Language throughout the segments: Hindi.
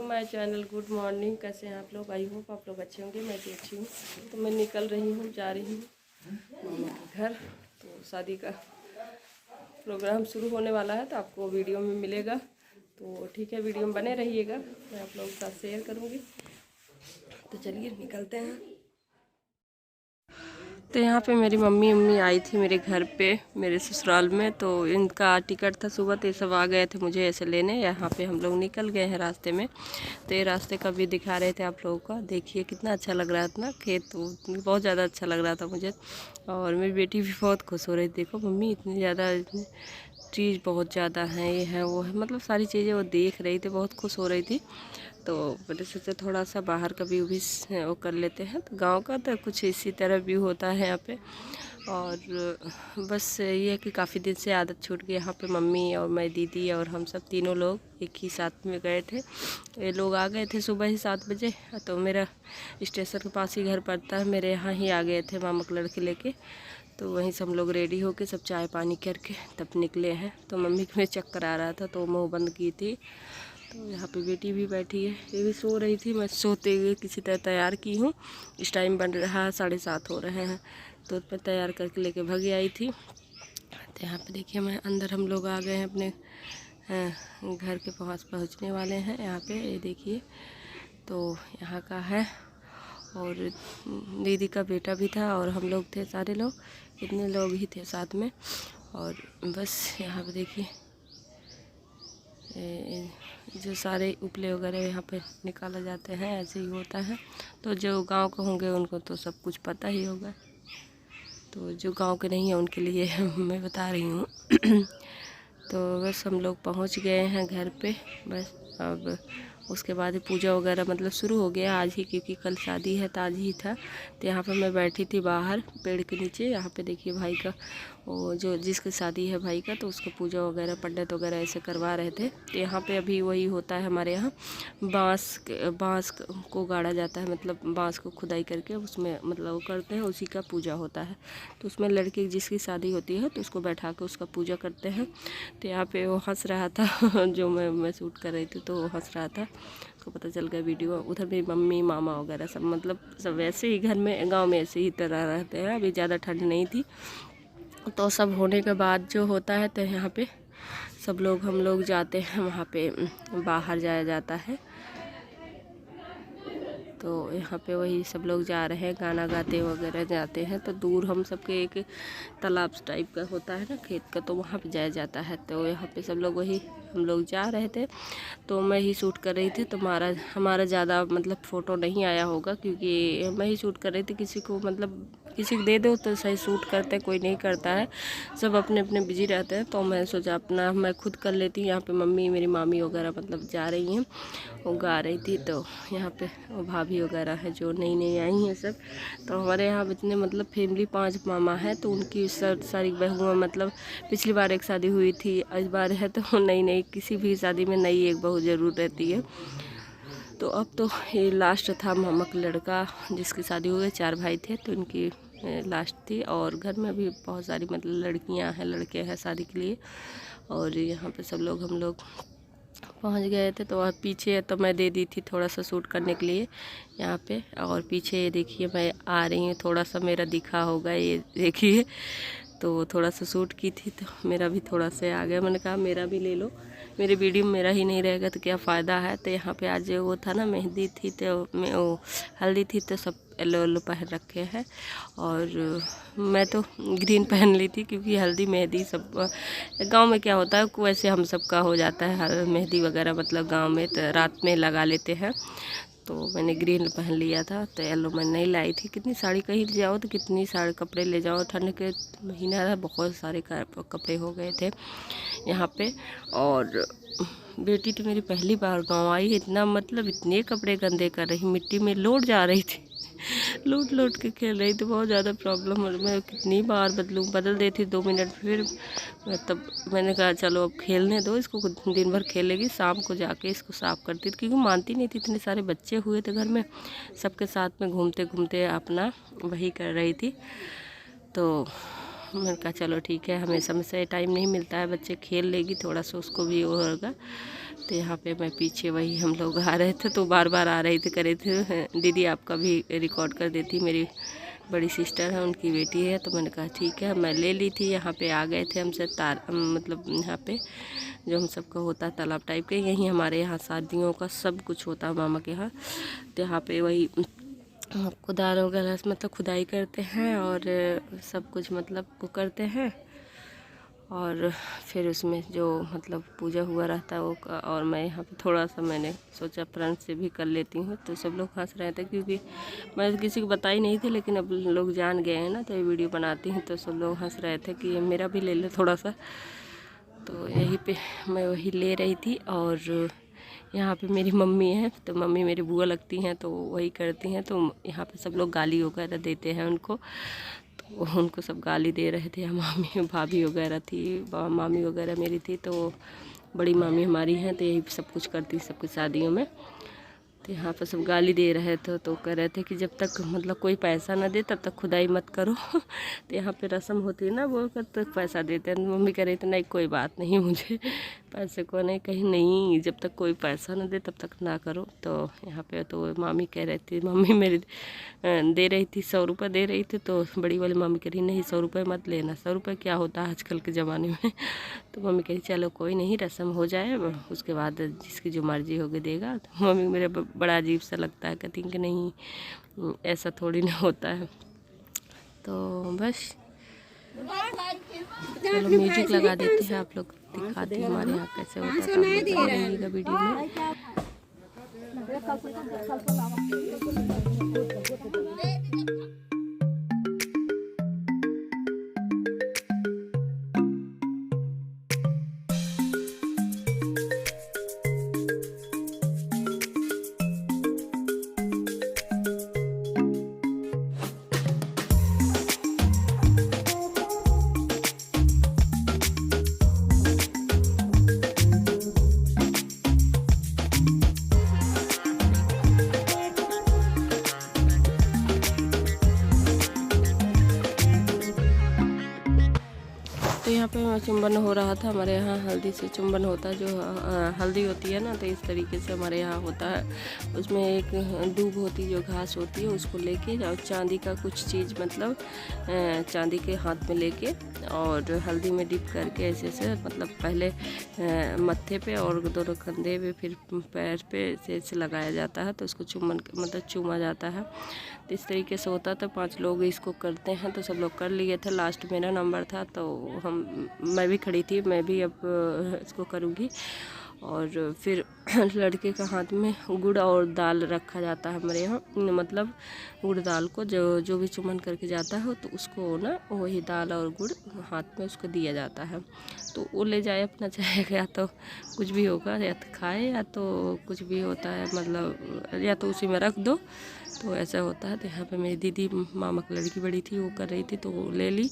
My channel. Good morning. कैसे हैं आप लोग? आई होप आप लोग अच्छे होंगे। मैं भी अच्छी हूँ। तो मैं निकल रही हूँ, जा रही हूँ मामा के घर। तो शादी का प्रोग्राम शुरू होने वाला है, तो आपको वीडियो में मिलेगा। तो ठीक है, वीडियो में बने रहिएगा, मैं आप लोगों के साथ शेयर करूँगी। तो चलिए निकलते हैं। तो यहाँ पे मेरी मम्मी आई थी मेरे घर पे, मेरे ससुराल में। तो इनका टिकट था सुबह, तो ये सब आ गए थे मुझे ऐसे लेने। यहाँ पे हम लोग निकल गए हैं रास्ते में। तो ये रास्ते का भी दिखा रहे थे आप लोगों का। देखिए कितना अच्छा लग रहा था ना, खेत बहुत ज़्यादा अच्छा लग रहा था मुझे। और मेरी बेटी भी बहुत खुश हो रही थी। देखो मम्मी, इतनी ज़्यादा चीज़ बहुत ज़्यादा है, ये है वो है, मतलब सारी चीज़ें वो देख रही थी, बहुत खुश हो रही थी। तो मैंने सोचा थोड़ा सा बाहर का व्यू भी वो कर लेते हैं। तो गांव का तो कुछ इसी तरह व्यू होता है यहाँ पे। और बस ये है कि काफ़ी दिन से आदत छूट गई। यहाँ पे मम्मी और मैं, दीदी और हम सब तीनों लोग एक ही साथ में गए थे। तो ये लोग आ गए थे सुबह ही 7 बजे। तो मेरा स्टेशन के पास ही घर पड़ता है, मेरे यहाँ ही आ गए थे मामा के लड़के लेके। तो वहीं से हम लोग रेडी होके सब चाय पानी करके तब निकले हैं। तो मम्मी को में चक्कर आ रहा था, तो मुँह बंद की थी। तो यहाँ पे बेटी भी बैठी है, ये भी सो रही थी। मैं सोते हुए किसी तरह तैयार की हूँ। इस टाइम बन रहा है 7:30 हो रहे हैं। तो मैं तैयार करके लेके भागी आई थी। तो यहाँ पे देखिए, मैं अंदर हम लोग आ गए हैं अपने घर के पास, पहुँचने वाले हैं। यहाँ पे ये देखिए, तो यहाँ का है। और दीदी का बेटा भी था और हम लोग थे, सारे लोग, इतने लोग ही थे साथ में। और बस यहाँ पे देखिए, जो सारे उपले वगैरह यहाँ पे निकाला जाते हैं, ऐसे ही होता है। तो जो गांव के होंगे उनको तो सब कुछ पता ही होगा। तो जो गांव के नहीं है उनके लिए मैं बता रही हूँ। तो बस हम लोग पहुँच गए हैं घर पे। बस अब उसके बाद ही पूजा वगैरह मतलब शुरू हो गया आज ही, क्योंकि कल शादी है तो आज ही था। तो यहाँ पे मैं बैठी थी बाहर पेड़ के नीचे। यहाँ पे देखिए भाई का, वो जो जिसकी शादी है भाई का, तो उसको पूजा वगैरह पंडित वगैरह ऐसे करवा रहे थे। तो यहाँ पे अभी वही होता है हमारे यहाँ, बाँस को गाड़ा जाता है, मतलब बाँस को खुदाई करके उसमें मतलब वो करते हैं, उसी का पूजा होता है। तो उसमें लड़की जिसकी शादी होती है तो उसको बैठा के उसका पूजा करते हैं। तो यहाँ पे वो हंस रहा था जो मैं शूट कर रही थी, तो वो हंस रहा था। उसको पता चल गया वीडियो। उधर भी मम्मी मामा वगैरह सब, मतलब सब वैसे ही घर में, गांव में ऐसे ही तरह रहते हैं। अभी ज़्यादा ठंड नहीं थी। तो सब होने के बाद जो होता है, तो यहाँ पे सब लोग, हम लोग जाते हैं वहाँ पे, बाहर जाया जाता है। तो यहाँ पे वही सब लोग जा रहे हैं, गाना गाते वगैरह जाते हैं। तो दूर हम सबके एक तालाब टाइप का होता है ना खेत का, तो वहाँ पे जाया जाता है। तो यहाँ पे सब लोग, वही हम लोग जा रहे थे। तो मैं ही शूट कर रही थी। तो हमारा ज़्यादा मतलब फ़ोटो नहीं आया होगा, क्योंकि मैं ही शूट कर रही थी। किसी को मतलब किसी को दे दो तो सही शूट करते, कोई नहीं करता है, सब अपने अपने बिजी रहते हैं। तो मैं सोचा अपना मैं खुद कर लेती हूँ। यहाँ पे मम्मी, मेरी मामी वगैरह मतलब जा रही हैं, वो गा रही थी। तो यहाँ पे वो भाभी वगैरह है जो नई नई आई हैं सब। तो हमारे यहाँ इतने मतलब फैमिली 5 मामा है, तो उनकी सारी बहुएँ, मतलब पिछली बार एक शादी हुई थी, इस बार है तो नई नई, किसी भी शादी में नई एक बहू ज़रूर रहती है। तो अब तो ये लास्ट था मामा का लड़का जिसकी शादी हो गई। 4 भाई थे, तो इनकी लास्ट थी। और घर में भी बहुत सारी मतलब लड़कियां हैं, लड़के हैं शादी के लिए। और यहाँ पे सब लोग, हम लोग पहुँच गए थे। तो पीछे तो मैं दे दी थी थोड़ा सा शूट करने के लिए यहाँ पे। और पीछे ये देखिए मैं आ रही हूँ, थोड़ा सा मेरा दिखा होगा, ये देखिए। तो थोड़ा सा शूट की थी, तो मेरा भी थोड़ा सा आ गया। मैंने कहा मेरा भी ले लो, मेरे वीडियो में मेरा ही नहीं रहेगा तो क्या फ़ायदा है। तो यहाँ पे आज वो था ना, मेहंदी थी, तो वो हल्दी थी, तो सब येलो येलो पहन रखे हैं। और मैं तो ग्रीन पहन ली थी, क्योंकि हल्दी मेहंदी सब गांव में क्या होता है, वैसे हम सबका हो जाता है मेहंदी वगैरह, मतलब गांव में तो रात में लगा लेते हैं। तो मैंने ग्रीन पहन लिया था, तो येलो मैं नहीं लाई थी। कितनी साड़ी कहीं ले जाओ तो कितनी सारे कपड़े ले जाओ, ठंड के महीना था, बहुत सारे कपड़े हो गए थे यहाँ पे। और बेटी तो मेरी पहली बार गांव आई, इतना मतलब इतने कपड़े गंदे कर रही, मिट्टी में लौट जा रही थी, लौट लौट के खेल रही थी। बहुत ज़्यादा प्रॉब्लम, और मैं कितनी बार बदल देती 2 मिनट। फिर तब मैंने कहा चलो अब खेलने दो इसको, दिन भर खेलेगी, शाम को जाके इसको साफ़ करती थी, क्योंकि मानती नहीं थी। इतने सारे बच्चे हुए थे घर में, सबके साथ में घूमते घूमते अपना वही कर रही थी। तो मैंने कहा चलो ठीक है, हमें समय से टाइम नहीं मिलता है, बच्चे खेल लेगी थोड़ा सा, उसको भी वो होगा। तो यहाँ पे मैं पीछे वही हम लोग आ रहे थे तो बार बार आ रही थी, करे थे दीदी आपका भी रिकॉर्ड कर देती, मेरी बड़ी सिस्टर है उनकी बेटी है। तो मैंने कहा ठीक है, मैं ले ली थी। यहाँ पे आ गए थे हमसे मतलब यहाँ पे जो हम सबका होता है तालाब टाइप के, यहीं हमारे यहाँ शादियों का सब कुछ होता है मामा के यहाँ। तो यहाँ पे वही कुदार वगैरह मतलब खुदाई करते हैं और सब कुछ मतलब वो करते हैं, और फिर उसमें जो मतलब पूजा हुआ रहता है वो और मैं यहाँ पे थोड़ा सा मैंने सोचा फ्रेंड से भी कर लेती हूँ। तो सब लोग हंस रहे थे क्योंकि मैं किसी को बताई नहीं थी, लेकिन अब लोग जान गए हैं ना, तो ये वीडियो बनाती हूँ तो सब लोग हंस रहे थे कि ये मेरा भी ले ले थोड़ा सा। तो यहीं पे मैं वही ले रही थी। और यहाँ पे मेरी मम्मी है, तो मम्मी मेरी बुआ लगती हैं, तो वही करती हैं। तो यहाँ पे सब लोग गाली वगैरह देते हैं उनको, तो उनको सब गाली दे रहे थे। मामी भाभी वगैरह थी, मामी वगैरह मेरी थी, तो बड़ी मामी हमारी हैं, तो यही सब कुछ करती सबकी शादियों में। तो यहाँ पर सब गाली दे रहे थे, तो कह रहे थे कि जब तक मतलब कोई पैसा ना दे तब तक खुदाई मत करो। तो यहाँ पे रस्म होती है ना, वो तो पैसा देते हैं। मम्मी कह रही थी नहीं कोई बात नहीं, मुझे पैसे को नहीं, कहीं नहीं, जब तक कोई पैसा ना दे तब तक ना करो। तो यहाँ पे तो मामी कह रही थी, मम्मी मेरी दे रही थी 100 रुपये दे रही थी, तो बड़ी वाली मामी कह रही नहीं 100 रुपये मत लेना, 100 रुपये क्या होता है आजकल के ज़माने में। तो मम्मी कह रही चलो कोई नहीं, रस्म हो जाए उसके बाद जिसकी जो मर्जी होगी देगा। तो मम्मी मेरे बड़ा अजीब सा लगता है, कहती कि नहीं ऐसा थोड़ी ना होता है। तो बस चलो म्यूजिक लगा देते हैं, आप लोग दिखाते हैं हमारे यहाँ कैसे होता है, तो आप लोग रहिएगा वीडियो में। तो यहाँ पे चुंबन हो रहा था, हमारे यहाँ हल्दी से चुंबन होता है, जो हल्दी होती है ना, तो इस तरीके से हमारे यहाँ होता है। उसमें एक दूब होती है, जो घास होती है, उसको लेके और चांदी का कुछ चीज़ मतलब चांदी के हाथ में लेके और हल्दी में डिप करके ऐसे से मतलब पहले मत्थे पे और दोनों कंधे पे फिर पैर पे ऐसे लगाया जाता है, तो उसको चुम्बन मतलब चूमा जाता है। तो इस तरीके से होता है। तो 5 लोग इसको करते हैं, तो सब लोग कर लिए थे। लास्ट मेरा नंबर था, तो मैं भी खड़ी थी, मैं भी अब इसको करूँगी। और फिर लड़के का हाथ में गुड़ और दाल रखा जाता है हमारे यहाँ, मतलब गुड़ दाल को जो भी चुम्बन करके जाता है तो उसको ना वही दाल और गुड़ हाथ में उसको दिया जाता है। तो वो ले जाए अपना, चाहे या तो कुछ भी होगा, या तो खाए या तो कुछ भी होता है, मतलब या तो उसी में रख दो, तो ऐसा होता है। तो यहाँ पे मेरी दीदी मामा की लड़की बड़ी थी, वो कर रही थी, तो वो ले ली।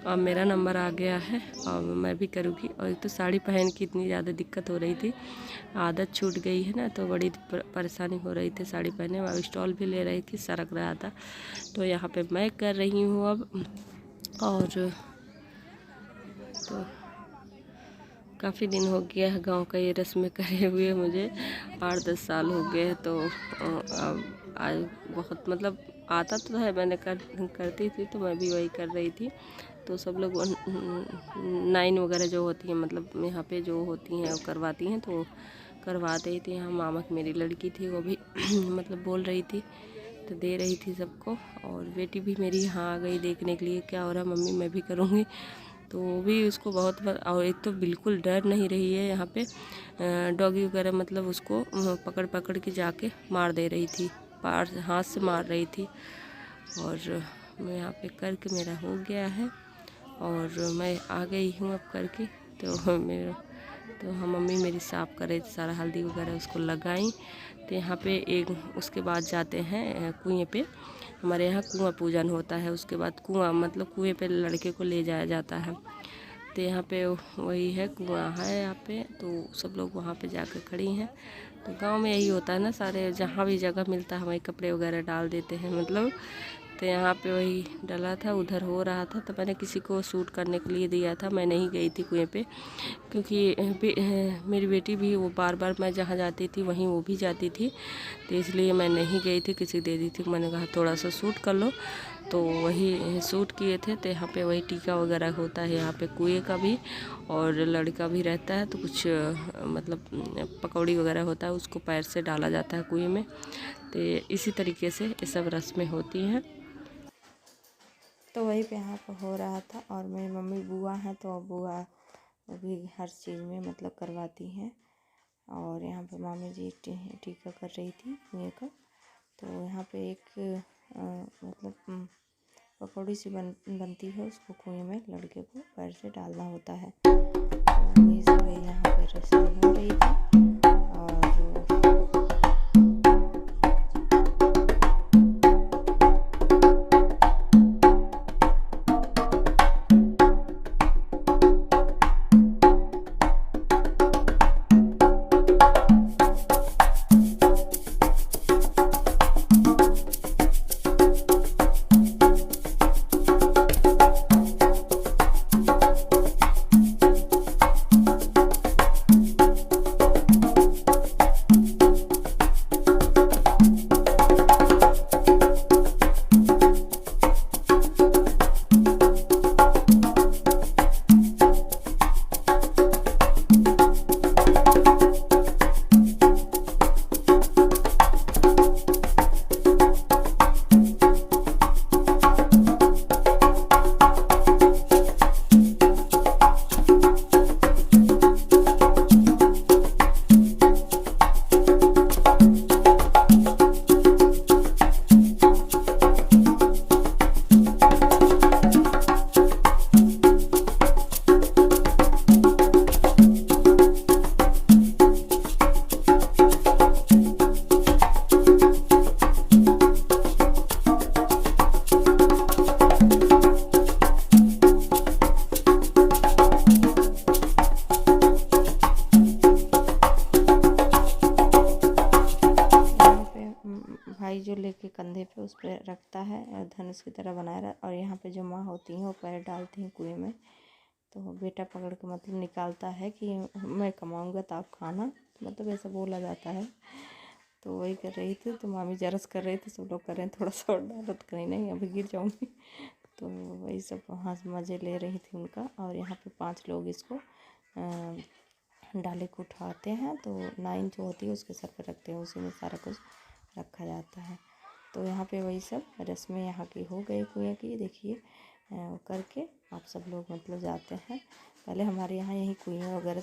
अब मेरा नंबर आ गया है और मैं भी करूँगी। और एक तो साड़ी पहन की इतनी ज़्यादा दिक्कत हो रही थी, आदत छूट गई है ना, तो बड़ी परेशानी हो रही थी साड़ी पहने में। स्टॉल भी ले रही थी, सरक रहा था। तो यहाँ पे मैं कर रही हूँ अब। और तो काफ़ी दिन हो गया है गांव का ये रस्में करे हुए, मुझे 8-10 साल हो गए। तो आज बहुत मतलब आता तो है, मैंने करती थी, तो मैं भी वही कर रही थी। तो सब लोग 9 वगैरह जो होती हैं, मतलब यहाँ पे जो होती हैं वो करवाती हैं, तो करवा रही थी। यहाँ मामा की मेरी लड़की थी, वो भी मतलब बोल रही थी, तो दे रही थी सबको। और बेटी भी मेरी यहाँ आ गई देखने के लिए क्या हो रहा मम्मी, मैं भी करूँगी। तो वो भी उसको बहुत और एक तो बिल्कुल डर नहीं रही है। यहाँ पे डॉगी वगैरह मतलब उसको पकड़ पकड़ के जाके मार दे रही थी, हाथ से मार रही थी। और मैं यहाँ पे करके मेरा हो गया है और मैं आ गई हूँ अब करके। तो हम मम्मी मेरी साफ़ करे सारा हल्दी वगैरह उसको लगाई। तो यहाँ पे एक उसके बाद जाते हैं कुएं पे, हमारे यहाँ कुआं पूजन होता है। उसके बाद कुआं मतलब कुएं पे लड़के को ले जाया जाता है। तो यहाँ पे वही है, कुआं है यहाँ पे, तो सब लोग वहाँ पे जाकर खड़ी हैं। तो गांव में यही होता है ना, सारे जहाँ भी जगह मिलता है वहीं कपड़े वगैरह डाल देते हैं, मतलब तो यहाँ पे वही डला था, उधर हो रहा था, तो मैंने किसी को शूट करने के लिए दिया था। मैं नहीं गई थी कुएं पे, क्योंकि मेरी बेटी भी वो बार बार मैं जहाँ जाती थी वहीं वो भी जाती थी, तो इसलिए मैं नहीं गई थी, किसी दे दी थी। मैंने कहा थोड़ा सा शूट कर लो, तो वही शूट किए थे। तो यहाँ पे वही टीका वगैरह होता है यहाँ पे कुएं का भी, और लड़का भी रहता है। तो कुछ मतलब पकौड़ी वगैरह होता है, उसको पैर से डाला जाता है कुएं में। तो इसी तरीके से ये सब रस्में होती हैं। तो वही पे यहाँ पर हो रहा था। और मेरी मम्मी बुआ हैं, तो बुआ भी हर चीज़ में मतलब करवाती हैं। और यहाँ पे मामी जी टीका कर रही थी कुएं का। तो यहाँ पे एक मतलब पकौड़ी सी बनती है, उसको कुएं में लड़के को पैर से डालना होता है। तो वही सब यहाँ पे रस्म हो रही थी। भाई जो लेके कंधे पे उस पर रखता है और धनुष की तरह बनाया रहा। और यहाँ पे जो माँ होती हैं वो पैर डालती हैं कुएं में। तो बेटा पकड़ के मतलब निकालता है कि मैं कमाऊँगा तो आप खाना, तो मतलब ऐसा बोला जाता है। तो वही कर रही थी। तो मामी जरस कर रही थी, सब लोग कर रहे हैं थोड़ा सा और डालो, तो कहीं नहीं अभी गिर जाऊँगी। तो वही सब वहाँ से मज़े ले रही थी उनका। और यहाँ पे 5 लोग इसको डाले को उठाते हैं। तो 9 जो होती है उसके सर पे रखते हैं, उसी में सारा कुछ रखा जाता है। तो यहाँ पे वही सब रस्में यहाँ की हो गई कुएं की। देखिए करके आप सब लोग मतलब जाते हैं। पहले हमारे यहाँ यही कुएं वगैरह